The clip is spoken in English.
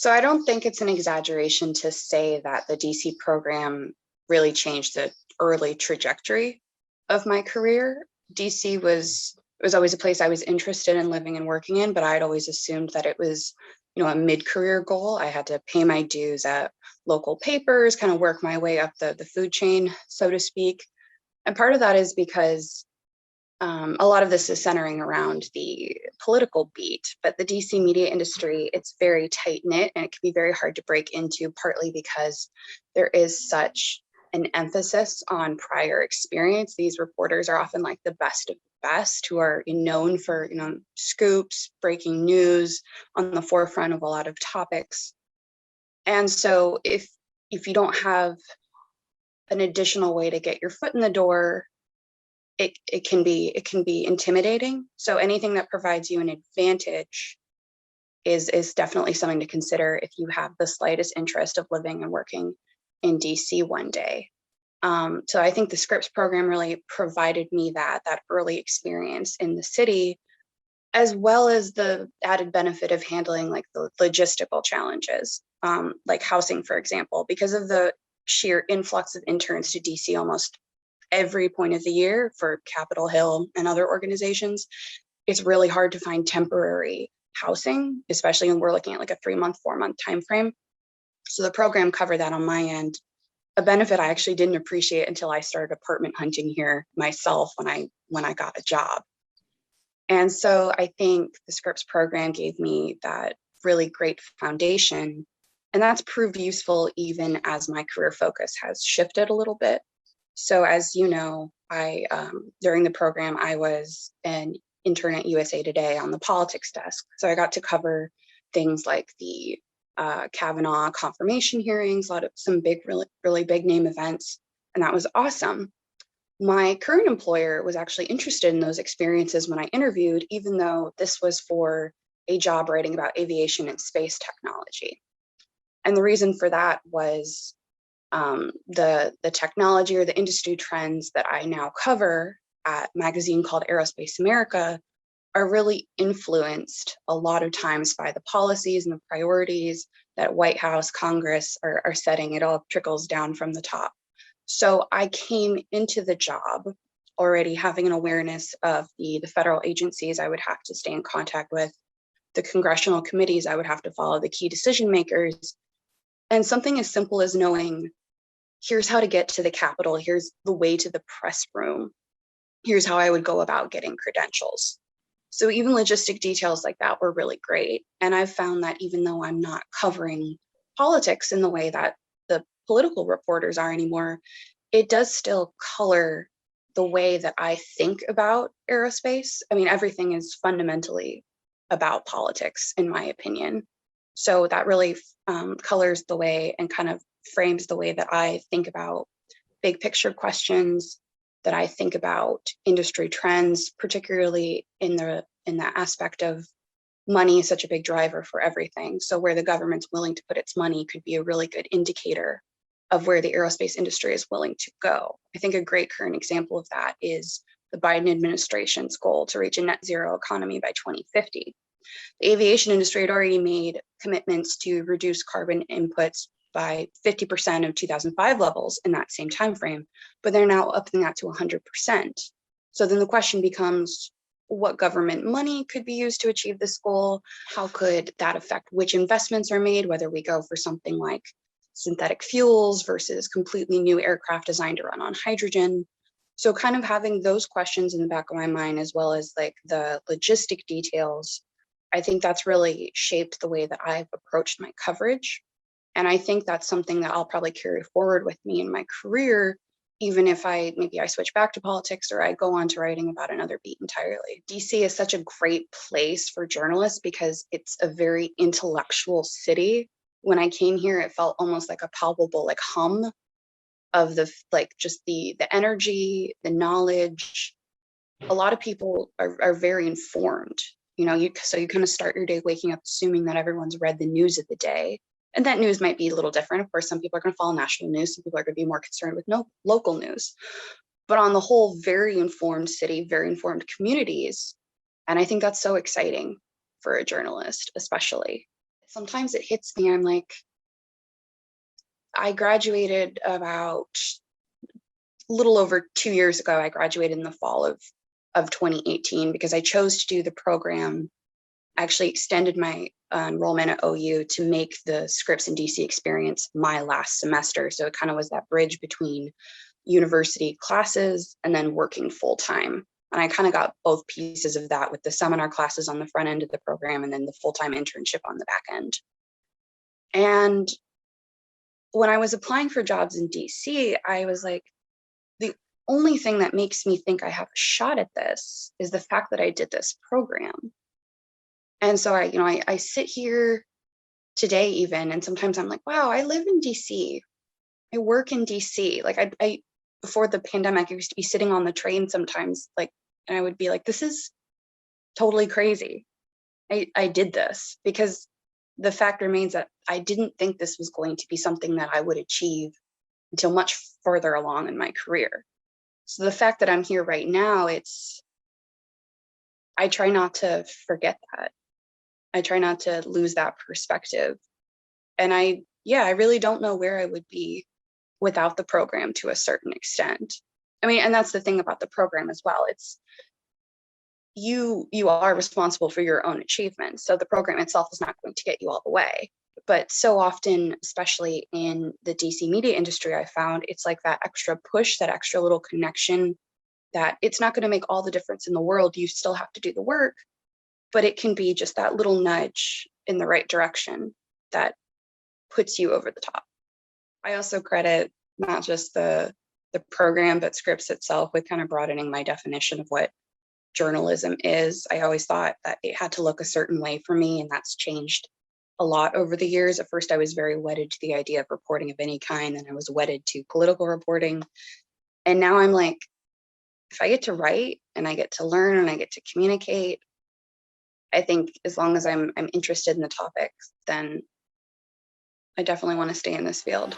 So I don't think it's an exaggeration to say that the DC program really changed the early trajectory of my career. DC was always a place I was interested in living and working in, but I'd always assumed that it was, a mid-career goal. I had to pay my dues at local papers, kind of work my way up the food chain, so to speak. And part of that is because a lot of this is centering around the political beat, but the DC media industry, it's very tight knit and it can be very hard to break into, partly because there is such an emphasis on prior experience. These reporters are often like the best of the best, who are known for, scoops, breaking news, on the forefront of a lot of topics. And so if you don't have an additional way to get your foot in the door, it can be intimidating. So anything that provides you an advantage is definitely something to consider if you have the slightest interest of living and working in DC one day. So I think the Scripps program really provided me that early experience in the city, as well as the added benefit of handling like the logistical challenges, like housing, for example, because of the sheer influx of interns to DC almost every point of the year for Capitol Hill and other organizations. It's really hard to find temporary housing, especially when we're looking at like a 3-month, 4-month time frame. So the program covered that on my end, a benefit I actually didn't appreciate until I started apartment hunting here myself when I got a job. And so I think the Scripps program gave me that really great foundation, and that's proved useful even as my career focus has shifted a little bit. So as you know, I during the program, I was an intern at USA Today on the politics desk. So I got to cover things like the Kavanaugh confirmation hearings, some big, really big name events, and that was awesome. My current employer was actually interested in those experiences when I interviewed, even though this was for a job writing about aviation and space technology. And the reason for that was the technology or the industry trends that I now cover at a magazine called Aerospace America are really influenced a lot of times by the policies and the priorities that White House, Congress are setting. It all trickles down from the top. So I came into the job already having an awareness of the federal agencies I would have to stay in contact with, the congressional committees I would have to follow, the key decision makers, and something as simple as knowing, here's how to get to the Capitol, here's the way to the press room, here's how I would go about getting credentials. So even logistic details like that were really great. And I've found that even though I'm not covering politics in the way that the political reporters are anymore, it does still color the way that I think about aerospace. I mean, everything is fundamentally about politics, in my opinion. So that really colors the way and kind of frames the way that I think about big picture questions, that I think about industry trends, particularly in the aspect of money is such a big driver for everything. So where the government's willing to put its money could be a really good indicator of where the aerospace industry is willing to go. I think a great current example of that is the Biden administration's goal to reach a net zero economy by 2050. The aviation industry had already made commitments to reduce carbon inputs by 50% of 2005 levels in that same time frame, but they're now upping that to 100%. So then the question becomes, what government money could be used to achieve this goal? How could that affect which investments are made, whether we go for something like synthetic fuels versus completely new aircraft designed to run on hydrogen? So kind of having those questions in the back of my mind, as well as like the logistic details, I think that's really shaped the way that I've approached my coverage. And I think that's something that I'll probably carry forward with me in my career, even if maybe I switch back to politics or I go on to writing about another beat entirely. DC is such a great place for journalists because it's a very intellectual city. When I came here, it felt almost like a palpable like hum of just the energy, the knowledge. A lot of people are very informed. So you kind of start your day waking up assuming that everyone's read the news of the day. And that news might be a little different. Of course, some people are going to follow national news. Some people are going to be more concerned with local news. But on the whole, very informed city, very informed communities. And I think that's so exciting for a journalist, especially. sometimes it hits me. I'm like, I graduated about a little over 2 years ago. I graduated in the fall of 2018 because I chose to do the program. I actually extended my enrollment at OU to make the Scripps and DC experience my last semester. So it kind of was that bridge between university classes and then working full time. And I kind of got both pieces of that with the seminar classes on the front end of the program and then the full-time internship on the back end. And when I was applying for jobs in DC, I was like, the only thing that makes me think I have a shot at this is the fact that I did this program. And so I sit here today even, and sometimes I'm like, wow, I live in DC. I work in DC. Like I before the pandemic, I used to be sitting on the train sometimes, like, and I would be like, this is totally crazy. I did this because the fact remains that I didn't think this was going to be something that I would achieve until much further along in my career. So the fact that I'm here right now, I try not to forget that. I try not to lose that perspective. And I really don't know where I would be without the program to a certain extent. I mean, and that's the thing about the program as well. It's you are responsible for your own achievements. So the program itself is not going to get you all the way. But so often, especially in the DC media industry, I found it's like that extra push, that extra little connection, that it's not going to make all the difference in the world. You still have to do the work, but it can be just that little nudge in the right direction that puts you over the top. I also credit not just the program, but Scripps itself with kind of broadening my definition of what journalism is. I always thought that it had to look a certain way for me, and that's changed a lot over the years. At first, I was very wedded to the idea of reporting of any kind, and I was wedded to political reporting. And now I'm like, if I get to write and I get to learn and I get to communicate, I think as long as I'm interested in the topics, then I definitely want to stay in this field.